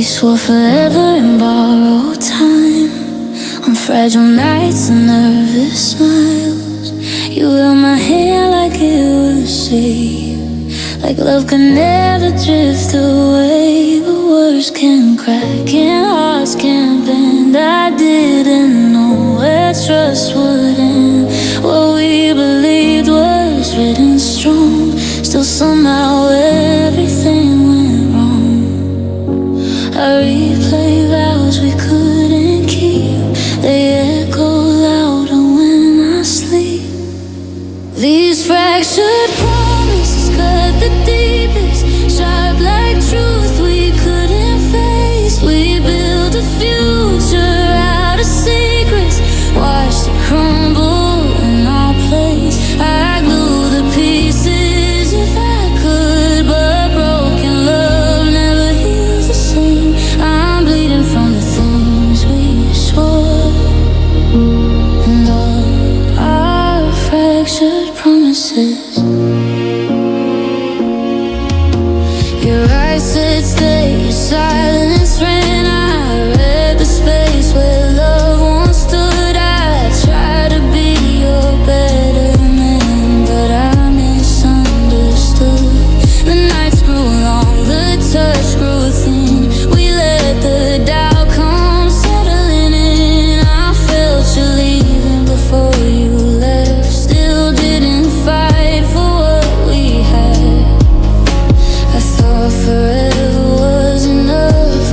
We swore forever in borrowed time, on fragile nights and nervous smiles. You held my hand like it was safe, like love could never drift away. But words can crack and hearts can bend. I didn't know where trust would end. What we believed was written strong, still somehow everything went wrong. I replay vows we couldn't keep, they echo louder when I sleep. These fractured promises cut the deepest, sharp like truth we couldn't face. We built a future out of secrets, watched it crumble in our place. I glue the pieces if I could, but broken love never heals the same. I'm bleeding from the things we swore, and all our fractured promises. Your eyes said stay, your silence ran. I read the space where love once stood. I tried to be your better man, but I misunderstood. The nights grew long, the touch grew thin. We let the doubt come settling in. I felt you leaving before you left, still didn't fight for what we had. I thought forever was enough,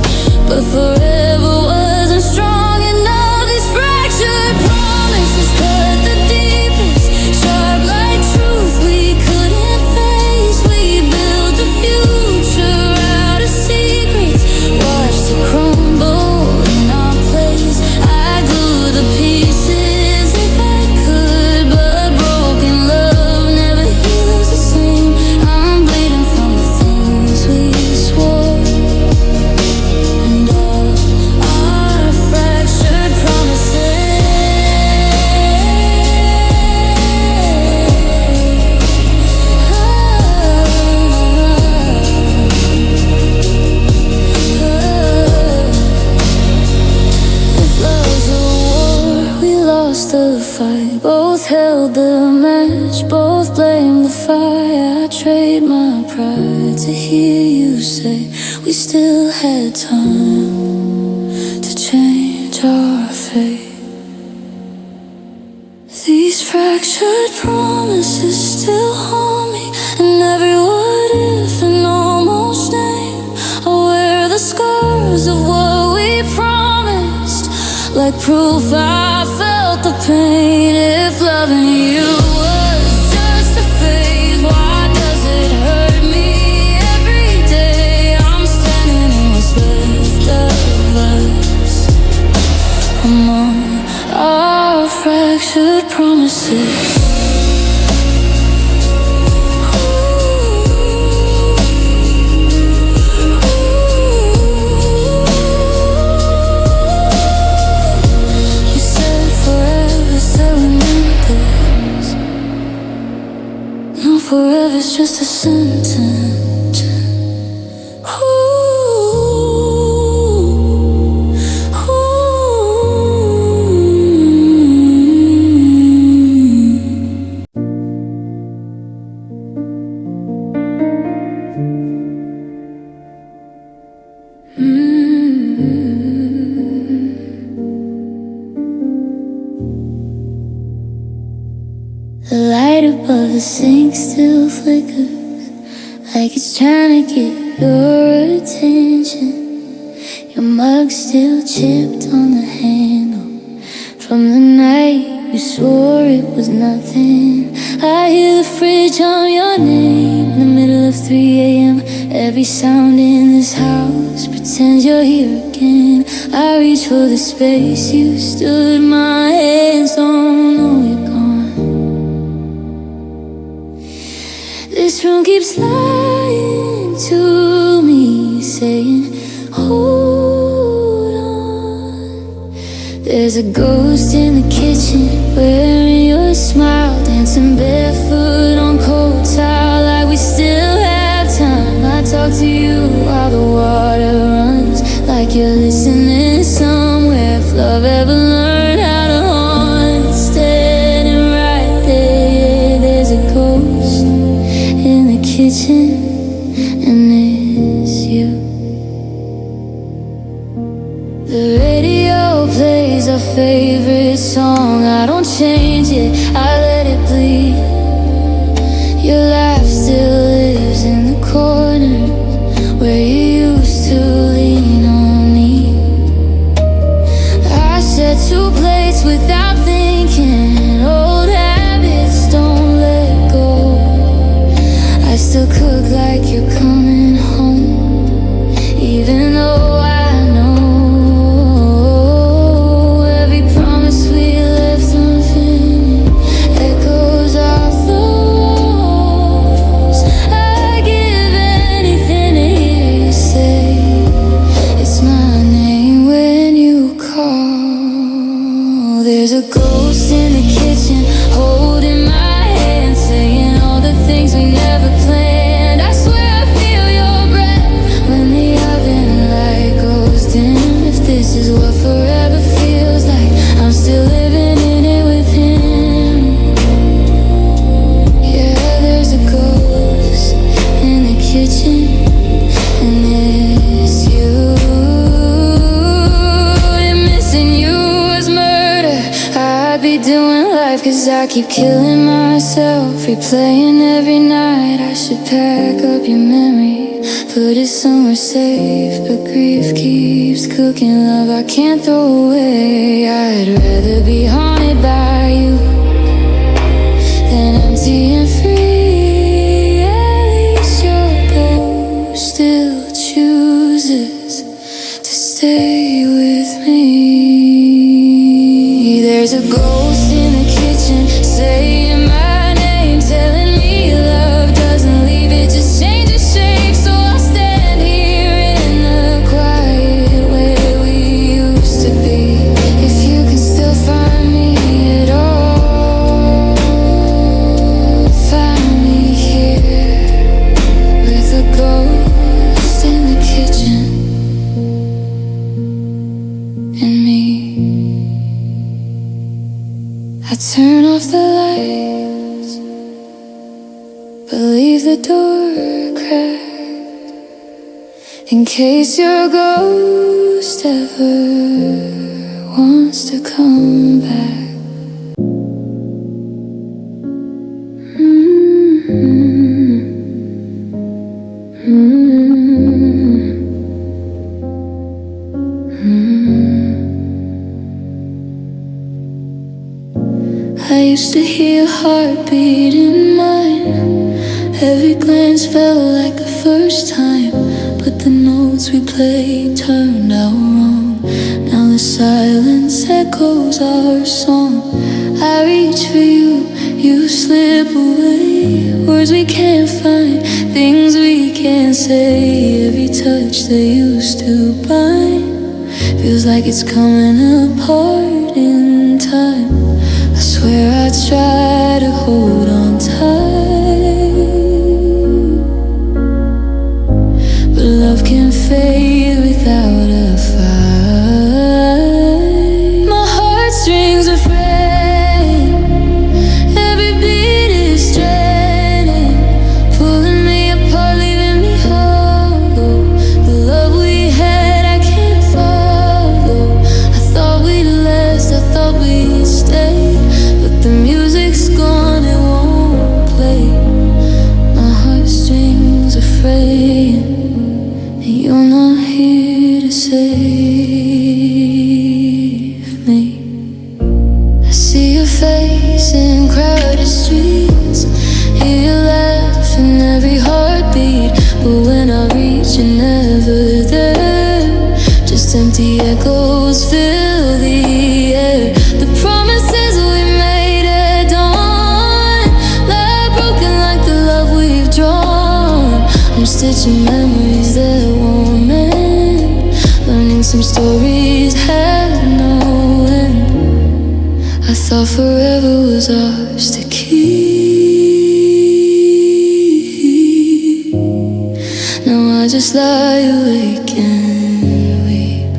but forever wasn't strong enough. These fractured promises cut the deepest, sharp like truth we couldn't face. We built a future out of secrets, watched it crumble in our place. I glued the pieces if I could, but broken love never heals the same. I'm bleeding from the things we swore, and all our fractured promises. If love's a war, we lost the fight. Both held the match, both blamed the fire. I trade my pride to hear you say we still had time to change our fate. These fractured promises still haunt me, and every what if and almost name. I wear the scars of what we promised, like proof I felt the pain. If loving you was just a phase, why does it hurt me every day? I'm standing in what's left of us among our fractured promises. You said forever, said we meant this. No, forever's just a sentence. The light above the sink still flickers, like it's trying to get your attention. Your mug still chipped on the handle from the night you swore it was nothing. I hear the fridge hum your name in the middle of 3 a.m. Every sound in this house pretends you're here again. I reach for the space you stood, my hands don't know you're gone. This room keeps lying to me, saying, hold on. There's a ghost in the kitchen, wearing your smile, dancing barefoot on cold tile, like we still have time. I talk to you while the water runs, like you're listening somewhere. If love ever learned how to haunt, it's standing right there. There's a ghost in the kitchen, and it's you. The radio plays our favorite song. I don't change it, I let it bleed. Your laugh still lives in the corner where you used to lean on me. I set two plates without thinking. Old habits don't let go. I still cook like you're coming home, even though I know every promise we left unfinished echoes off the walls. I'd give anything to hear you say it's my name when you call. There's a ghost in the kitchen holding my hand, saying all the things we never planned. I swear I feel your breath when the oven light goes dim. If this is what forever feels like, I'm still living in it with him. Yeah, there's a ghost in the kitchen, and it's you. And missing you was murder. I'd be doing life 'cause I keep killing myself, replaying every night. I should pack up your memory, put it somewhere safe, but grief keeps cooking love I can't throw away. I'd rather be haunted by you than empty and free. At least your ghost still chooses to stay with me. There's a ghost in the kitchen saying my name, telling me love doesn't leave, it just changes shape. So I'll stand here in the quiet where we used to be. If you can still find me at all, find me here with a ghost in the kitchen and me. I turn off the lights, but leave the door cracked in case your ghost ever wants to come back. I used to hear your heartbeat in mine. Every glance felt like the first time, but the notes we played turned out wrong. Now the silence echoes our song. I reach for you, you slip away. Words we can't find, things we can't say. Every touch that used to bind feels like it's coming apart in time. I swear I try to hold on tight, but love can fade without a fight. My heartstrings are fraying, every beat is draining, pulling me apart, leaving me hollow. The love we had I can't follow. I thought we'd last, I thought we'd stay, but the music's gone, it won't play. My heartstrings are fraying, and you're not here to save me. I see your face in crowded streets, hear you laugh in every heartbeat, but when I reach you're never there. Just empty echoes fill the air. The promises we made at dawn lie broken like the love we've drawn. I'm stitching memories that won't mend, learning some stories had no end. I thought forever was ours to keep. Now I just lie awake and weep.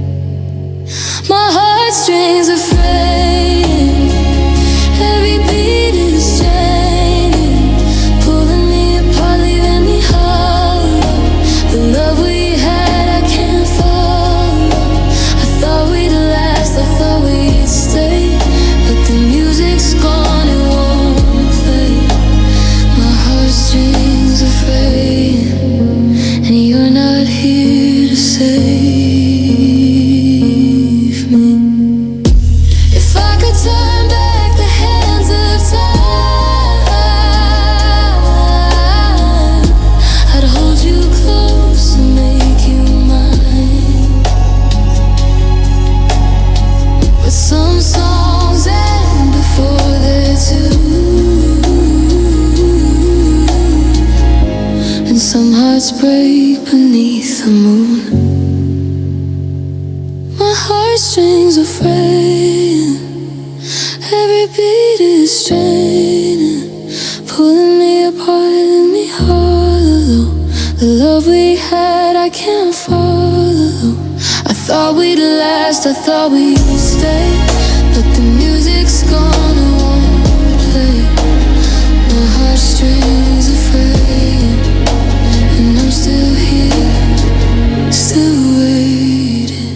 break beneath the moon. My heartstrings are fraying, every beat is straining, pulling me apart, leaving me hollow. The love we had, I can't follow. I thought we'd last, I thought we'd stay, but the music's gone, it won't play. My heartstrings are fraying, and I'm still here, still waiting.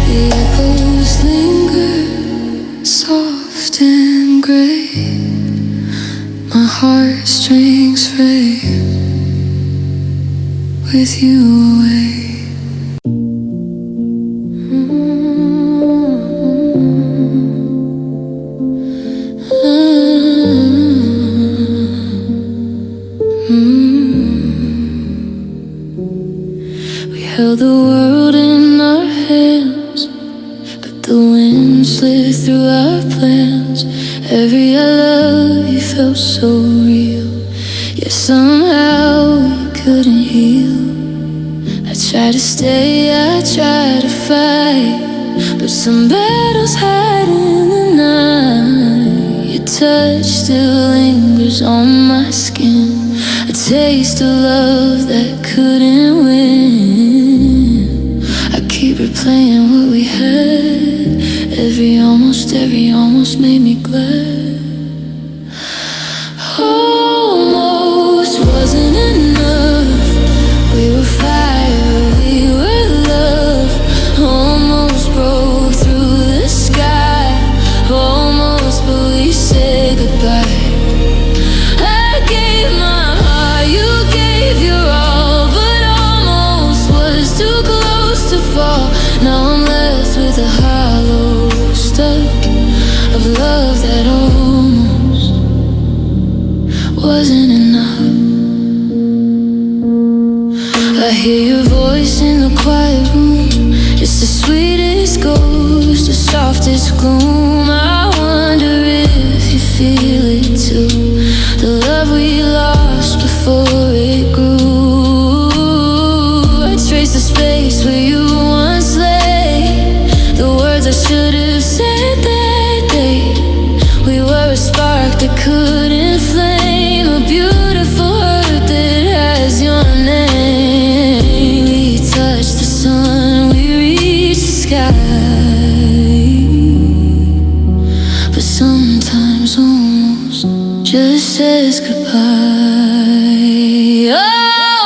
The echoes linger, soft and gray. My heartstrings fray with you away. We held the world in our hands, but the wind slid through our plans. Every I love you felt so real, yet somehow we couldn't heal. I tried to stay, I tried to fight, but some battles hide in the night. Your touch still lingers on my skin, a taste of love that couldn't win. I keep replaying what we had, every almost made me glad. Almost wasn't enough, we were fire, we were love. Almost broke through the sky, almost, but we said goodbye. I gave my heart, you gave your all, but almost was too close to fall. Now I'm left with a hollow stuff of love that almost wasn't enough. I hear your voice in the quiet room, it's the sweetest ghost, the softest gloom. I wonder if you feel it too, the love we lost before it grew. I trace the space where you once lay, the words I should have said that day. We were a spark that couldn't flame, a beautiful heart that has your name. We touched the sun, we reached the sky, but sometimes almost just says goodbye.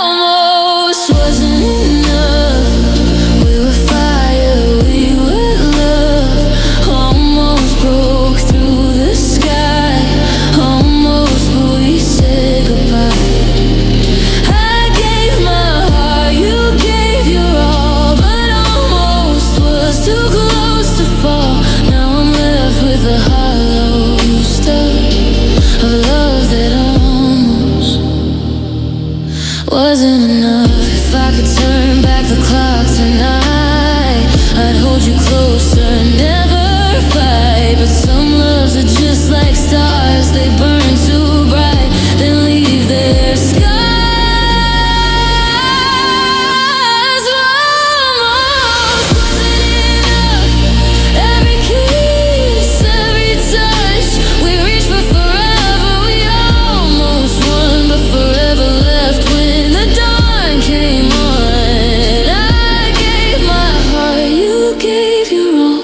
Almost wasn't enough, we were fire, we were love. Almost broke through the sky, almost, but we said goodbye. I gave my heart, you gave your all, but almost was too close to fall. Now I'm left with a hollow stuff of love that almost wasn't enough. If I could turn back the clock tonight, I'd hold you closer, never fight. But some loves are just like stars, they burn too bright, then leave their skies. Almost wasn't enough, every kiss, every touch, we reached for forever. We almost won, but forever left when the dawn came on. I gave my heart, you gave your all,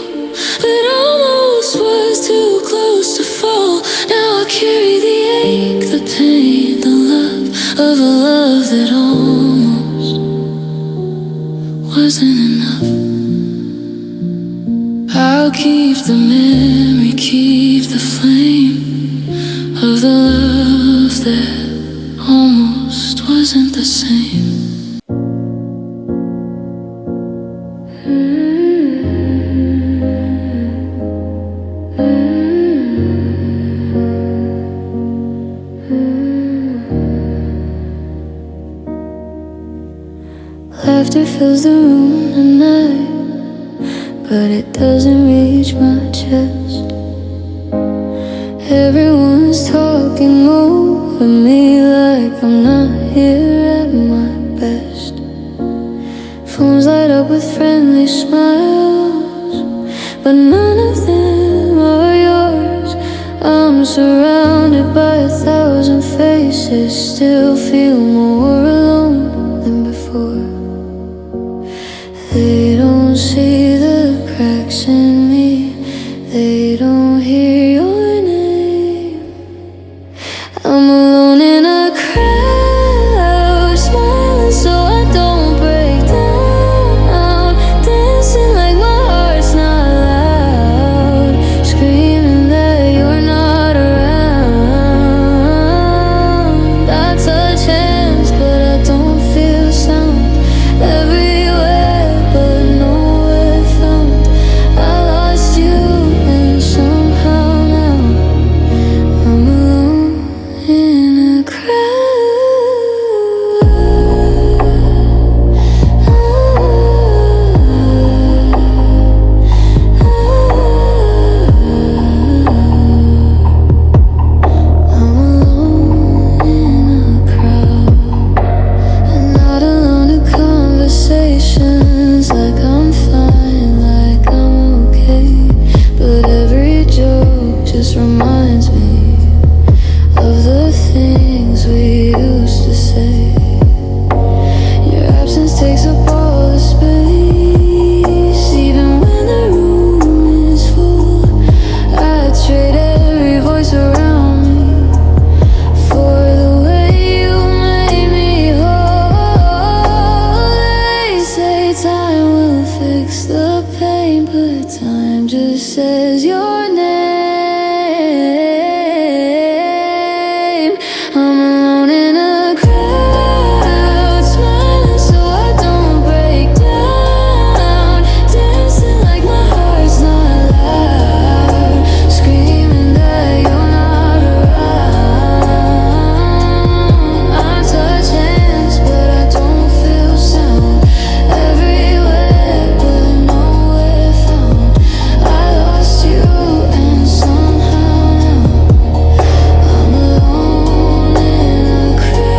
but almost was too close to fall. Now I carry the ache, the pain, the love of a love that almost wasn't enough. I'll keep the memory, keep the flame of the love that almost wasn't the same. fills the room tonight, but it doesn't reach my chest. Everyone's talking over me like I'm not here at my best. Phones light up with friendly smiles, but none of them are yours. I'm surrounded by 1,000 faces, still feel more alone than before. They don't see the cracks in me, they don't hear your name. I'm alone in a crowd, smiling so I don't break down, dancing like my heart's not loud, screaming that you're not around. I touch hands but I don't feel sound, everywhere but nowhere found. I lost you and somehow now I'm alone in a crowd. I'm alone in a crowd, and not alone to conversations like I'm fine, like I'm okay. But every joke just reminds me of the things we used to say. Your absence takes up all the space, even when the room is full. I trade every voice around me for the way you made me whole. They say time will fix the pain, but time just says your name. I'm alone in a crowd, smiling so I don't break down, dancing like my heart's not loud, screaming that you're not around. I touch hands but I don't feel sound, everywhere but nowhere found. I lost you and somehow now I'm alone in a crowd.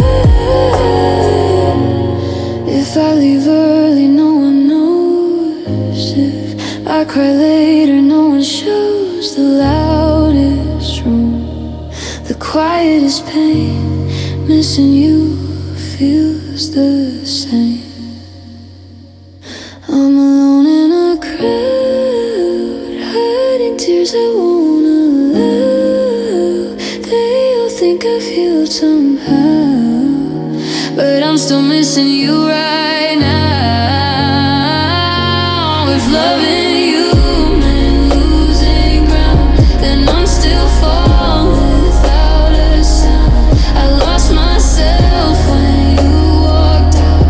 If I leave early, no one knows. If I cry later, no one shows. The loudest room, the quietest pain, missing you feels the same. I'm alone in a crowd, hiding tears I won't allow. They all think I've healed somehow, but I'm still missing you right now. If loving you meant losing ground, then I'm still falling without a sound. I lost myself when you walked out.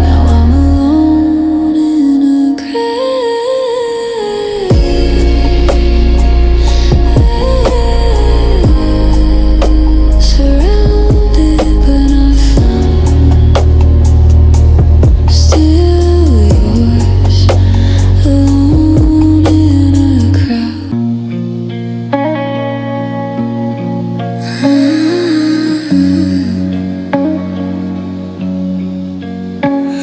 Now I'm alone in a crowd, surrounded but not found, still yours, alone in a crowd.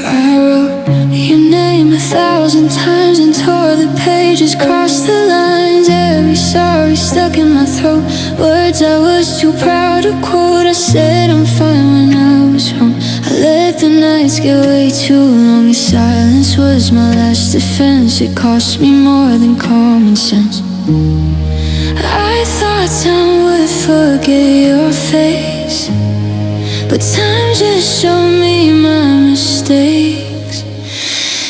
I wrote your name 1,000 times and tore the pages, crossed the lines. Every sorry stuck in my throat, words I was too proud to quote. I said I'm fine when I was wrong. I let the nights get way too long. Your silence was my last defense. It cost me more than common sense. I thought time would forget your face, but time just showed me my mistakes.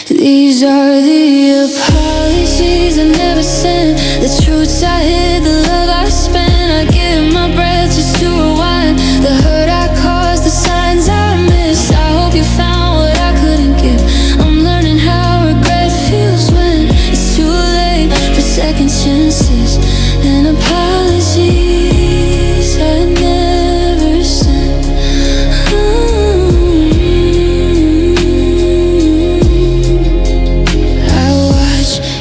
These are the apologies I never sent, the truths I hid, the love I spent. I give my breath just to rewind the hurt I caused, the signs I missed. I hope you found what I couldn't give. I'm learning how regret feels when it's too late for second chances and apologies I never sent.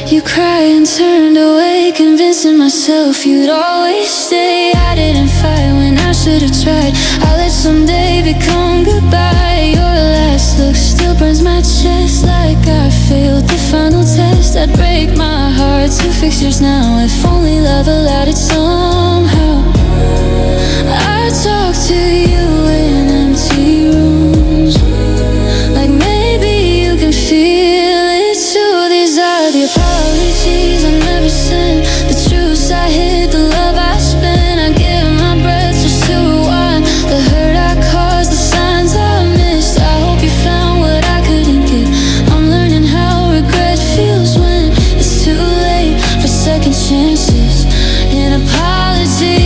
You cried and turned away, convincing myself you'd always stay. I didn't fight when I should've tried. I let someday become goodbye. Your last look still burns my chest like I failed the final test. I'd break my heart to fix yours now, if only love allowed it somehow. I talk to you in empty rooms, like maybe you can feel it too. These are the apologies I never sent, the truths I hid, the love I spent. I give my breath just to rewind the hurt I caused, the signs I missed. I hope you found what I couldn't get. I'm learning how regret feels when it's too late for second chances and apologies.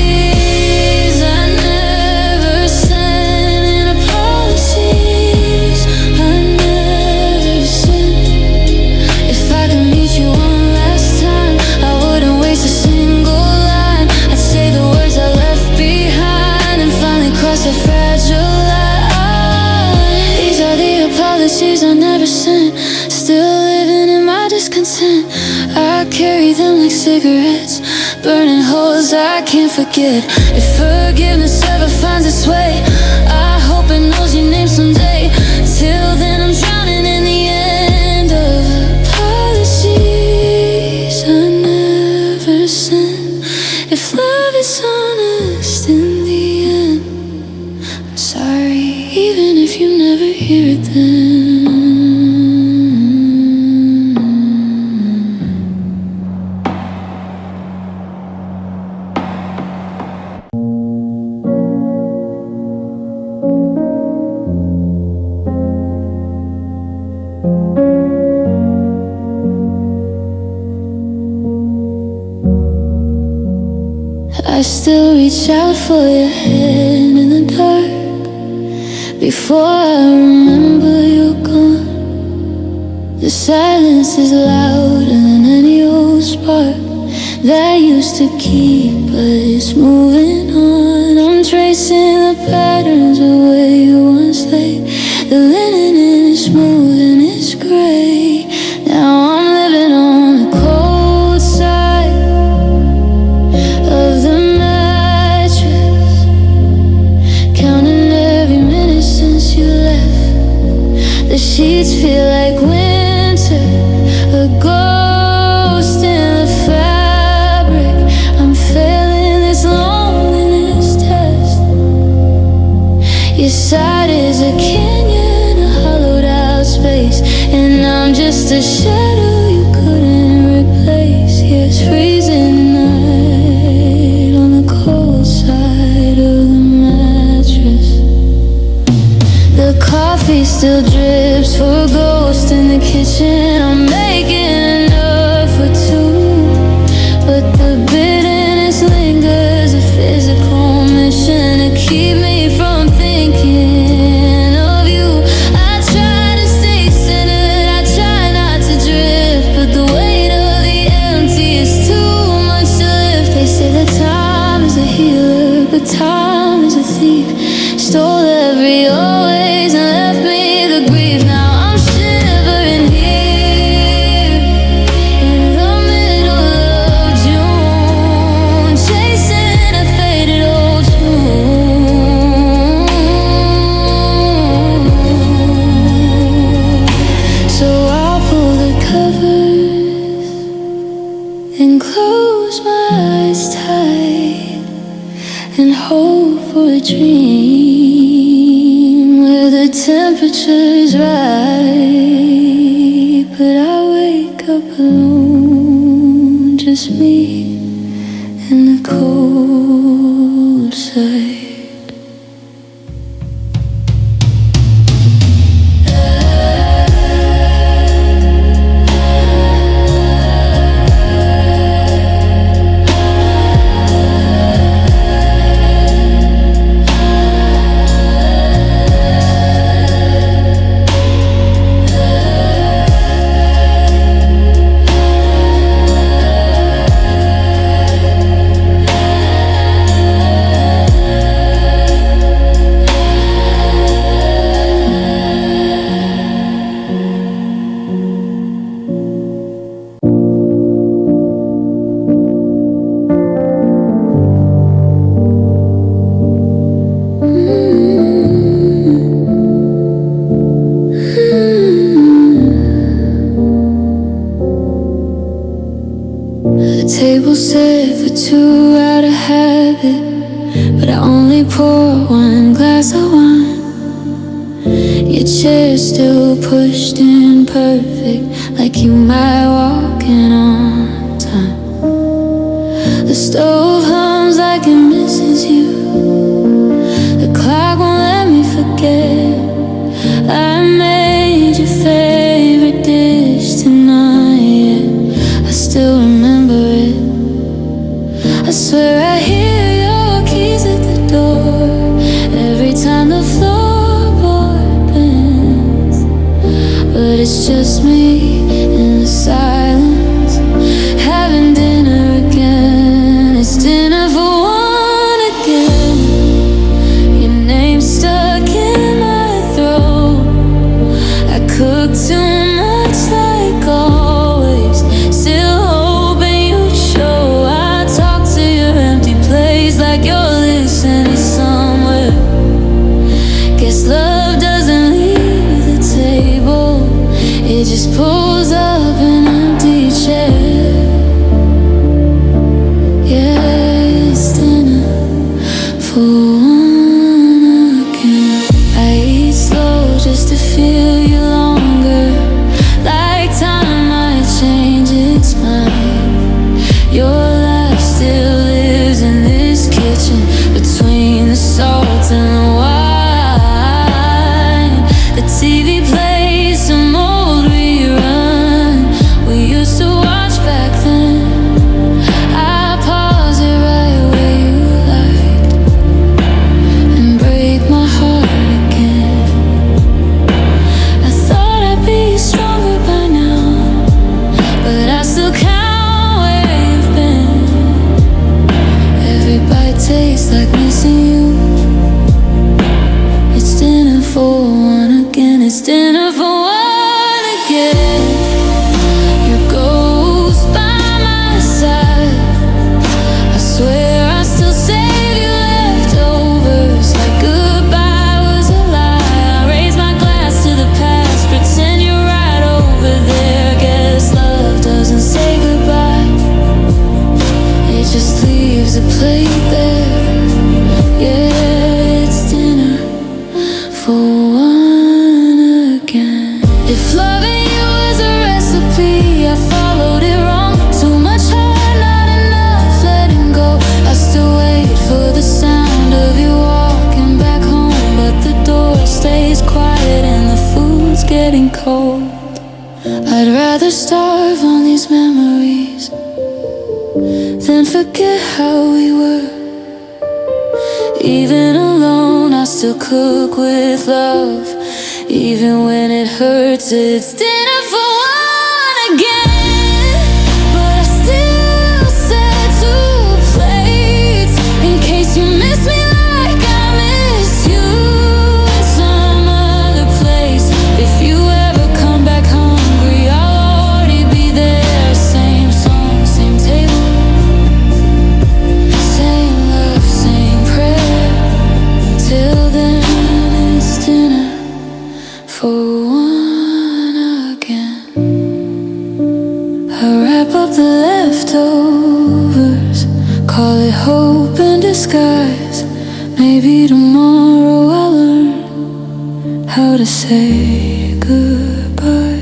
I never sent, still living in my discontent. I carry them like cigarettes, burning holes I can't forget. If forgiveness ever finds its way, I hope it knows your name someday. Till then I'm drowning in the end of apologies I never sent. If love is honest in the end, I'm sorry, even if you never hear it then. I still reach out for your hand in the dark, before I remember you're gone. The silence is louder than any old spark that used to keep us moving on. I'm tracing the patterns of where you once lay. The linen is smooth and it's gray. Now I'm living on the cold side of the mattress, counting every minute since you left. The sheets feel like winter, a ghost in the fabric. I'm failing this loneliness test. Your side is a canyon, a hollowed out space, and I'm just a shadow you couldn't replace. Yeah, it's freezing tonight on the cold side of the mattress. The coffee still drips for a ghost in the kitchen. I'm making enough for two, but the bitterness lingers, a physical mission to keep me from thinking of you. I try to stay centered, I try not to drift, but the weight of the empty is too much to lift. They say that time is a healer, but time is a thief. Stole every always and left me the grief. Now I'm shivering here in the middle of June, chasing a faded old tune. So I'll pull the covers and close my eyes tight and hope for a dream where the temperature's right. But I wake up alone, just me and the cold side. The table set for two out of habit, but I only pour one glass of wine. Your chair's still pushed in perfect, like you might walk in on time. The stove hums like it misses you. The clock won't let me forget. I made your favorite dish tonight, yeah. I still remember it. I swear I hear your keys at the door every time the floorboard bends. But it's just me in the silence, having dinner again. It's dinner for one again. Your name's stuck in my throat. I cook too much like always, still hoping you'd show. I talk to your empty place like you're listening somewhere. Guess love doesn't leave the table, it just pulls up an empty chair. Yeah, it's dinner for one again. I eat slow just to feel you longer, like time might change its mind. Your laugh still lives in this kitchen, between the salt and the wine. The TV plays some old rerun we used to watch back then. I pause it right where you liked and break my heart again. I thought I'd be stronger by now, but I still count where you've been. Every bite tastes like missing you. It's dinner for one again. It's dinner for one again. Your ghost by my side, I swear I still save you leftovers, like goodbye was a lie. I raise my glass to the past, pretend you're right over there. Guess love doesn't say goodbye, it just leaves a plate there. Yeah, it's dinner for one again. If loving you was a recipe, I followed it wrong. Too much heart, not enough letting go. I still wait for the sound of you walking back home, but the door stays quiet and the food's getting cold. I'd rather starve on these memories than forget how we were. Even alone, I still cook with love, even when it hurts. It's dinner for one again, but I still set two plates in case you miss me like I miss you in some other place. If you ever come back hungry, I'll already be there. Same song, same table, same love, same prayer. Till then, it's dinner for one again. I wrap up the leftovers, call it hope in disguise. Maybe tomorrow I'll learn how to say goodbye.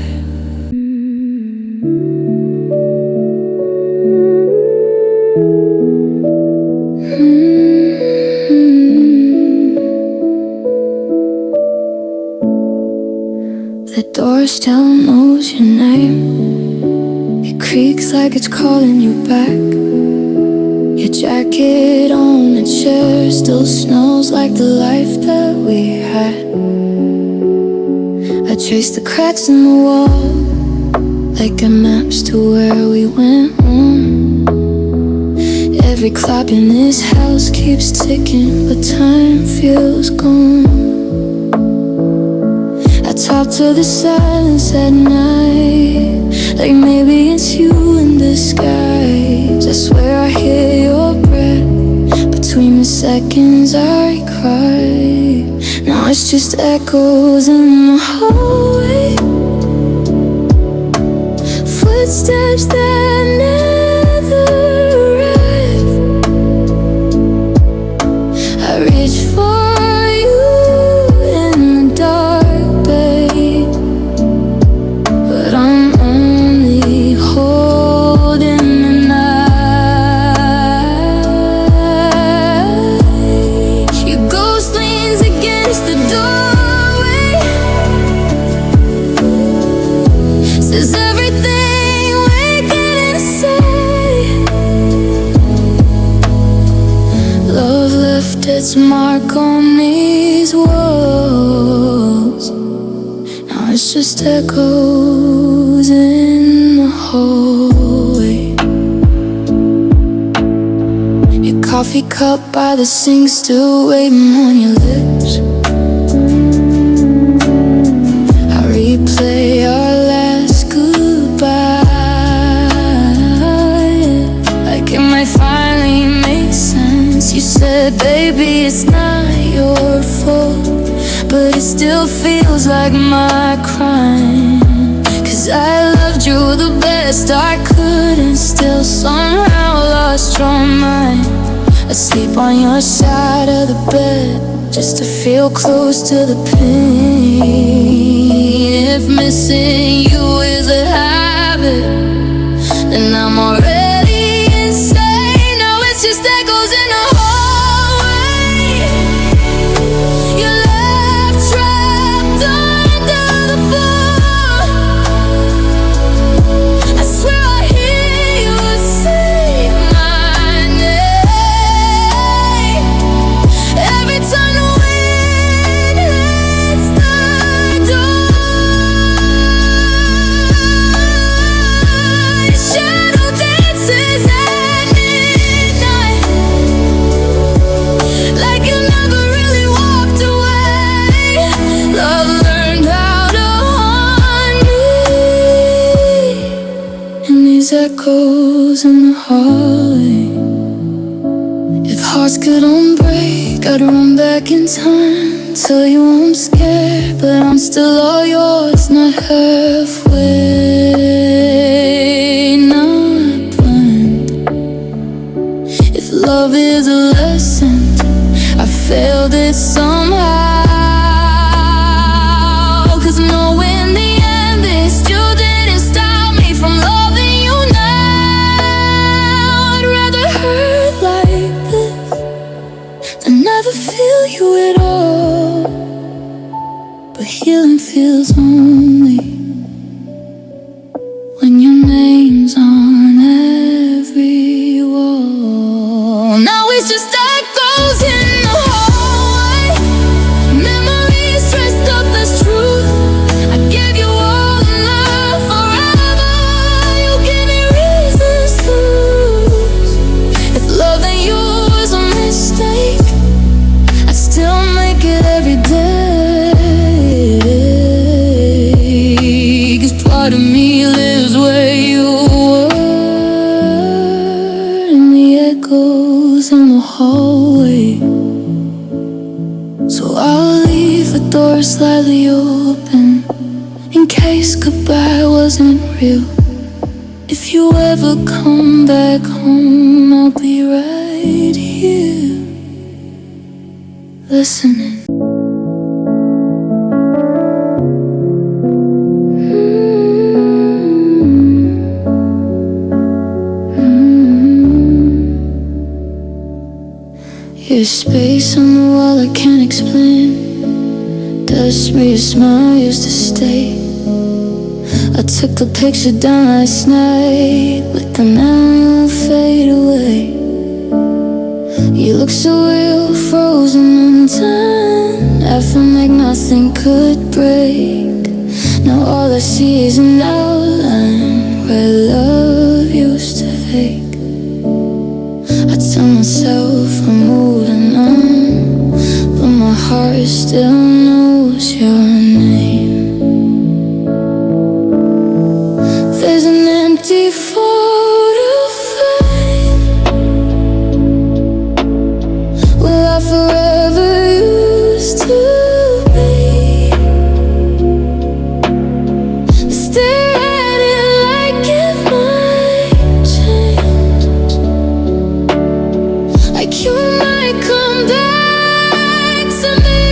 The door still knows your name. It creaks like it's calling you back. Your jacket on the chair still smells like the life that we had. I trace the cracks in the wall like a maps to where we went wrong. Every clock in this house keeps ticking, but time feels gone. I talk to the silence at night, like maybe it's you in disguise. I swear I hear your breath between the seconds I cry. Now it's just echoes in the hallway, footsteps that never its mark on these walls. Now it's just echoes in the hallway. Your coffee cup by the sink still waiting on your lips. I replay our last goodbye, like it might finally make sense. You said, baby, it's not your fault, but it still feels like my crime. 'Cause I loved you the best I could, and still somehow lost your mind. Asleep on your side of the bed, just to feel close to the pain. If missing you is a habit, then I'm already insane. Now it's just echoes in the hallway. Your love trapped under the floor. I swear I hear you say my name every time the wind hits the door. Shadow dances at midnight, like you never really walked away. Love learned how to haunt me, and these echoes in the hallway. If hearts could unbreak, I'd run back in time. Tell you I'm scared, but I'm still all yours, not halfway, not blind. If love is a lesson, I failed it somehow. 'Cause knowing the end, it still didn't stop me from loving you now. I'd rather hurt like this than never feel you at all. But healing feels only when your name's on every wall. Now it's just echoes in the hallway. Memories dressed up as truth. I gave you all the love forever. You gave me reasons to lose. If loving you was a mistake, I still make it every day. 'Cause part of me lives where you were, in the echoes in the hallway. So I'll leave the door slightly open, in case goodbye wasn't real. If you ever come back home, I'll be right here, listening. Your space on the wall I can't explain. Dust me, your smile used to stay. I took the picture down last night, but the memory won't fade away. You look so real, frozen in time. I feel like nothing could break. Now all I see is an outline where love used to fake. I tell myself I'm moving on, but my heart still knows your name. There's an empty photo frame. Will I forever used to be? Stare at it like it might change, like you might come back to me.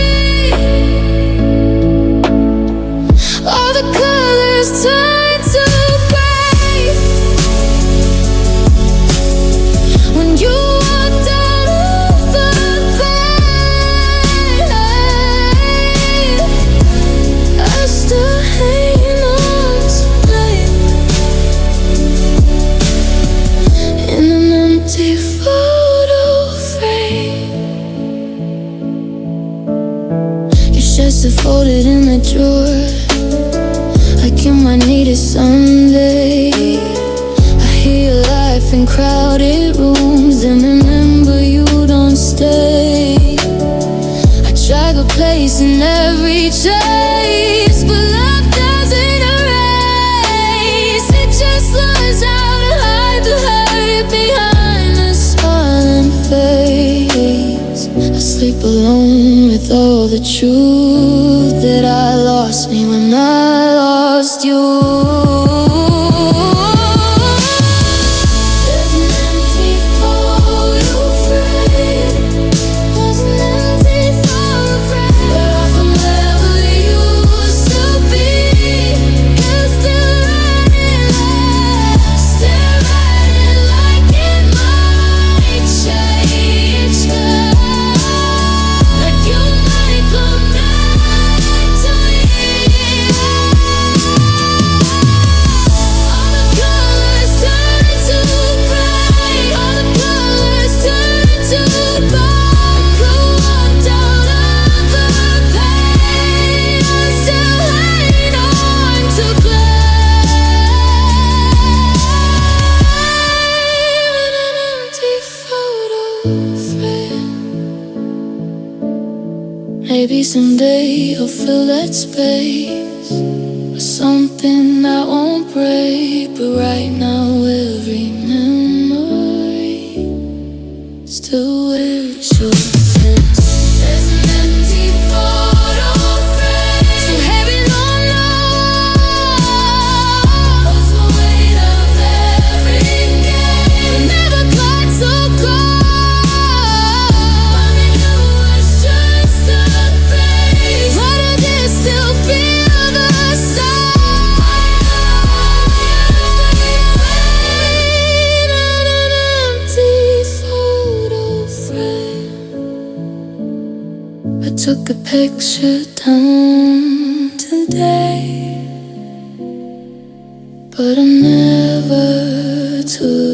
life in crowded rooms, and remember you don't stay. I drag a place in every chase, but love doesn't erase. It just learns how to hide the hurt behind a silent face. I sleep alone with all the truth that I lost me when I lost you. Maybe someday I'll fill that space with something that won't break, but right now every memory still wears your face. There's an empty photo frame, so heavy on love, holds the weight of every game. We never got so close. I took a picture down today, but I never took